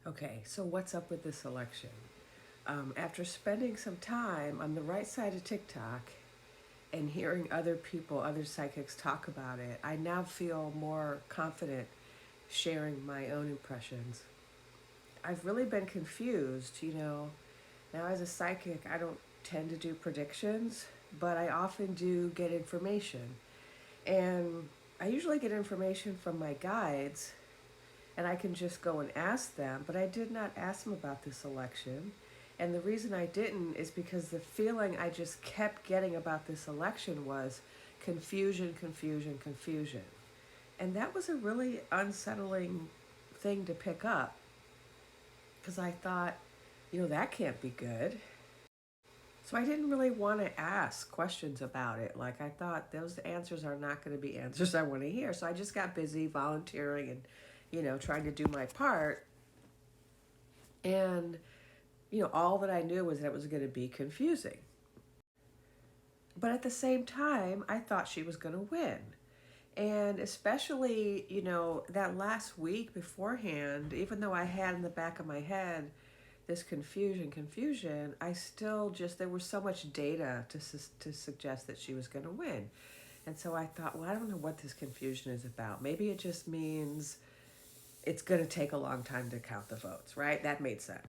Okay, so what's up with this election? After spending some time on the right side of TikTok and hearing other people, other psychics talk about it, I now feel more confident sharing my own impressions. I've really been confused. Now as a psychic, I don't tend to do predictions, but I often do get information. And I usually get information from my guides, and I can just go and ask them, but I did not ask them about this election. And the reason I didn't is because the feeling I just kept getting about this election was confusion, confusion, confusion. And that was a really unsettling thing to pick up because I thought, that can't be good. So I didn't really want to ask questions about it. Like I thought those answers are not going to be answers I want to hear. So I just got busy volunteering and, trying to do my part. And all that I knew was that it was going to be confusing. But at the same time, I thought she was going to win. And especially, that last week beforehand, even though I had in the back of my head this confusion, I still just, there was so much data to suggest that she was going to win. And so I thought, well, I don't know what this confusion is about. Maybe it just means it's going to take a long time to count the votes, right? That made sense.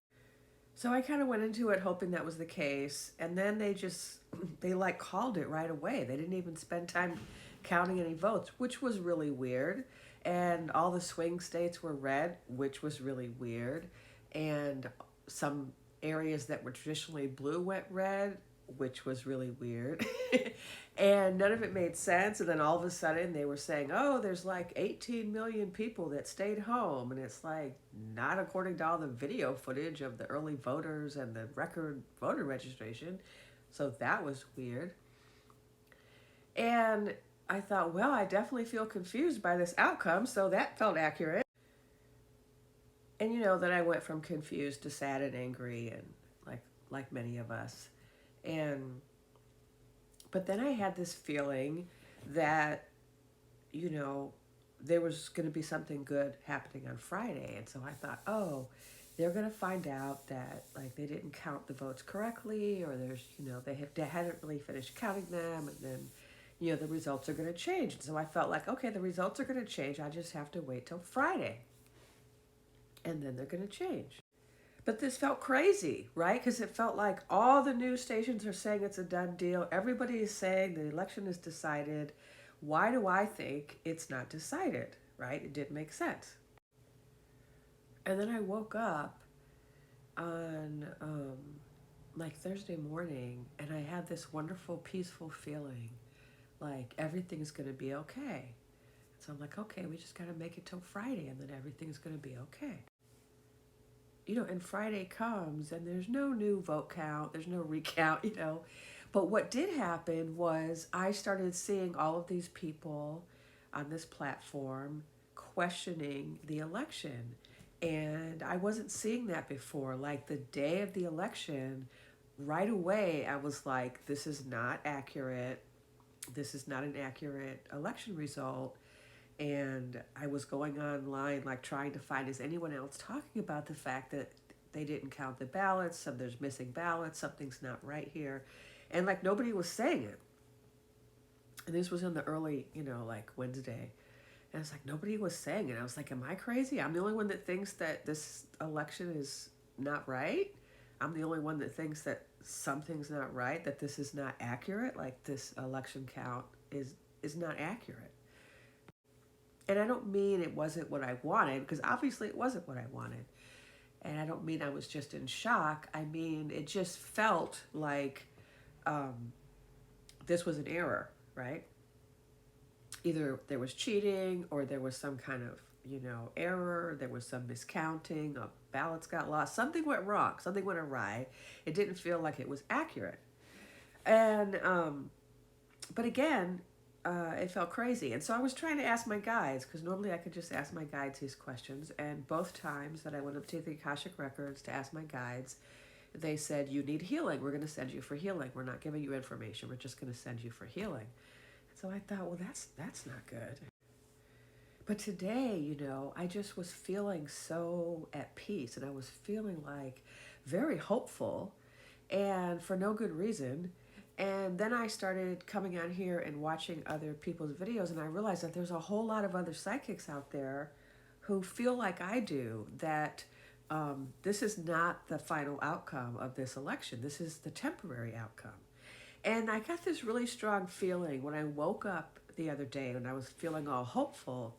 So I kind of went into it hoping that was the case, and then they like called it right away. They didn't even spend time counting any votes, which was really weird. And all the swing states were red, which was really weird. And some areas that were traditionally blue went red, which was really weird. And none of it made sense. And then all of a sudden they were saying, oh, there's like 18 million people that stayed home. And it's like, not according to all the video footage of the early voters and the record voter registration. So that was weird. And I thought, well, I definitely feel confused by this outcome. So that felt accurate. And then I went from confused to sad and angry, and like many of us. And but then I had this feeling that, you know, there was going to be something good happening on Friday. And so I thought, oh, they're going to find out that like they didn't count the votes correctly, or they hadn't really finished counting them, and then the results are going to change. And so I felt like, okay, the results are going to change. I just have to wait till Friday, and then they're going to change. But this felt crazy, right? Because it felt like all the news stations are saying it's a done deal. Everybody is saying the election is decided. Why do I think it's not decided, right? It didn't make sense. And then I woke up on like Thursday morning, and I had this wonderful, peaceful feeling like everything's going to be okay. So I'm like, okay, we just got to make it till Friday, and then everything's going to be okay. And Friday comes and there's no new vote count, there's no recount. But what did happen was I started seeing all of these people on this platform questioning the election. And I wasn't seeing that before. Like the day of the election, right away, I was like, this is not accurate. This is not an accurate election result. And I was going online, like trying to find, is anyone else talking about the fact that they didn't count the ballots, there's missing ballots, something's not right here. And like nobody was saying it. And this was in the early, like Wednesday. And it's like nobody was saying it. I was like, am I crazy? I'm the only one that thinks that this election is not right. I'm the only one that thinks that something's not right, that this is not accurate. Like this election count is not accurate. And I don't mean it wasn't what I wanted, because obviously it wasn't what I wanted. And I don't mean I was just in shock. I mean, it just felt like this was an error, right? Either there was cheating, or there was some kind of, error. There was some miscounting. Ballots got lost. Something went wrong. Something went awry. It didn't feel like it was accurate. And, but again, it felt crazy. And so I was trying to ask my guides, because normally I could just ask my guides these questions. And both times that I went up to the Akashic Records to ask my guides, they said, you need healing. We're going to send you for healing. We're not giving you information. We're just going to send you for healing. And so I thought, well, that's not good. But today, I just was feeling so at peace, and I was feeling like very hopeful, and for no good reason. And then I started coming on here and watching other people's videos, and I realized that there's a whole lot of other psychics out there who feel like I do, that this is not the final outcome of this election. This is the temporary outcome. And I got this really strong feeling when I woke up the other day and I was feeling all hopeful.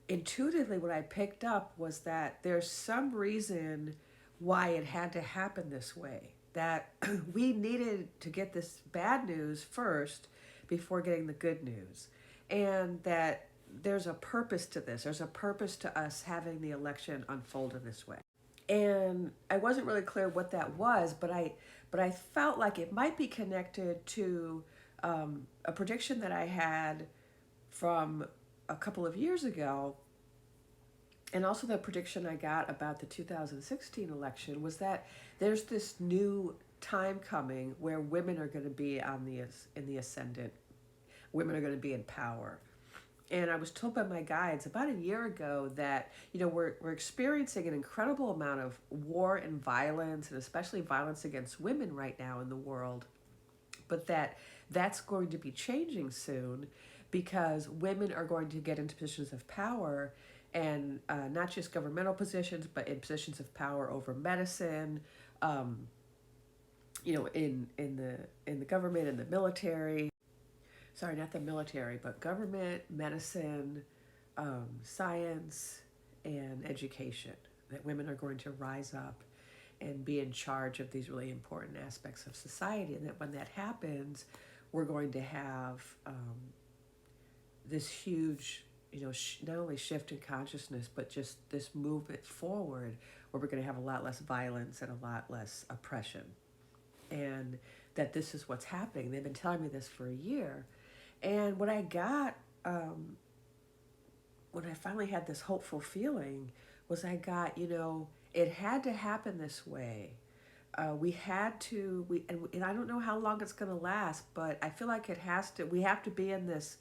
Intuitively, what I picked up was that there's some reason why it had to happen this way. That we needed to get this bad news first before getting the good news. And that there's a purpose to this. There's a purpose to us having the election unfold in this way. And I wasn't really clear what that was, but I felt like it might be connected to a prediction that I had from a couple of years ago, and also the prediction I got about the 2016 election, was that there's this new time coming where women are going to be in the ascendant. Women are going to be in power. And I was told by my guides about a year ago that, we're experiencing an incredible amount of war and violence, and especially violence against women right now in the world, but that's going to be changing soon, because women are going to get into positions of power, and not just governmental positions, but in positions of power over medicine, in the government, in the military. Sorry, not the military, but government, medicine, science, and education. That women are going to rise up and be in charge of these really important aspects of society, and that when that happens, we're going to have this huge, not only shift in consciousness, but just this movement forward where we're going to have a lot less violence and a lot less oppression. And that this is what's happening. They've been telling me this for a year. And what I got, when I finally had this hopeful feeling, was I got, it had to happen this way. We had to, and I don't know how long it's going to last, but I feel like we have to be in this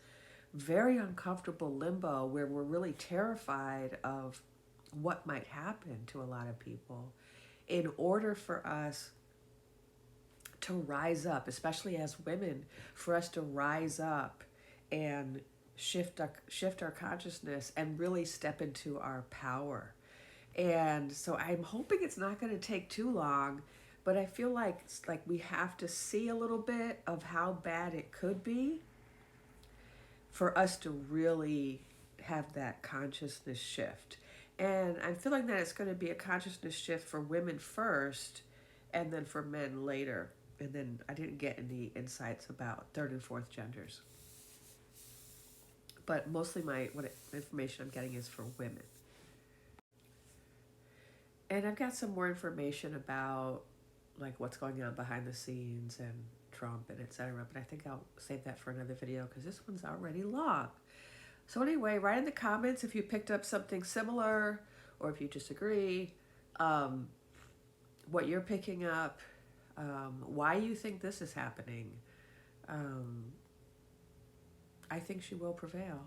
very uncomfortable limbo where we're really terrified of what might happen to a lot of people, in order for us to rise up, especially as women, for us to rise up and shift our consciousness and really step into our power. And so I'm hoping it's not going to take too long, but I feel like we have to see a little bit of how bad it could be for us to really have that consciousness shift. And I'm feeling that it's going to be a consciousness shift for women first, and then for men later. And then I didn't get any insights about third and fourth genders. But mostly what information I'm getting is for women. And I've got some more information about what's going on behind the scenes and Trump and etc. But I think I'll save that for another video because this one's already long. So anyway, write in the comments if you picked up something similar, or if you disagree, what you're picking up, why you think this is happening. I think she will prevail.